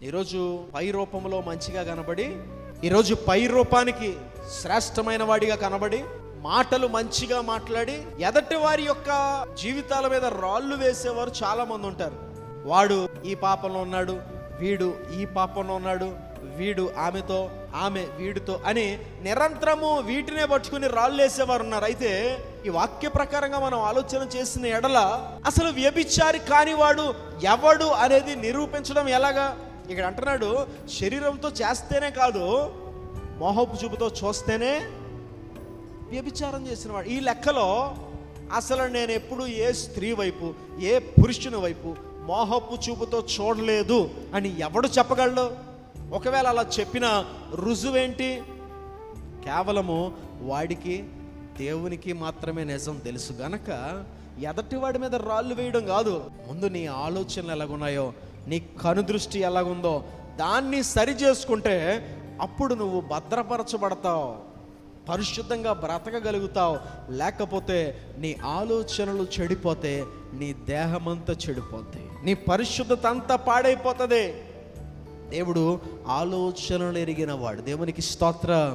ఈరోజు పై రూపంలో మంచిగా కనబడి, ఈరోజు పై రూపానికి శ్రేష్టమైన వాడిగా కనబడి, మాటలు మంచిగా మాట్లాడి ఎదటి వారి యొక్క జీవితాల మీద రాళ్ళు వేసేవారు చాలా మంది ఉంటారు. వాడు ఈ పాపంలో ఉన్నాడు, వీడు ఈ పాపంలో ఉన్నాడు, వీడు ఆమెతో, ఆమె వీడితో అని నిరంతరము వీటినే పట్టుకుని రాళ్ళు వేసేవారు ఉన్నారు. అయితే ఈ వాక్య ప్రకారంగా మనం ఆలోచన చేసిన ఎడల అసలు వ్యభిచారి కానివాడు ఎవడు అనేది నిరూపించడం ఎలాగా? ఇక్కడ అంటున్నాడు, శరీరంతో చేస్తేనే కాదు, మోహపు చూపుతో చూస్తేనే వ్యభిచారం చేసినవాడు. ఈ లెక్కలో అసలు నేను ఎప్పుడు ఏ స్త్రీ వైపు, ఏ పురుషుని వైపు మోహపు చూపుతో చూడలేదు అని ఎవడు చెప్పగలడు? ఒకవేళ అలా చెప్పిన రుజువేంటి? కేవలము వాడికి దేవునికి మాత్రమే నిజం తెలుసు గనక ఎదటి వాడి మీద రాళ్ళు వేయడం కాదు. ముందు నీ ఆలోచనలు ఎలాగున్నాయో, నీ కనుదృష్టి ఎలాగుందో దాన్ని సరి చేసుకుంటే అప్పుడు నువ్వు భద్రపరచబడతావు, పరిశుద్ధంగా బ్రతకగలుగుతావు. లేకపోతే నీ ఆలోచనలు చెడిపోతే నీ దేహమంతా చెడిపోద్ది, నీ పరిశుద్ధత అంతా పాడైపోతుంది. దేవుడు ఆలోచనలు ఎరిగిన వాడు. దేవునికి స్తోత్రం.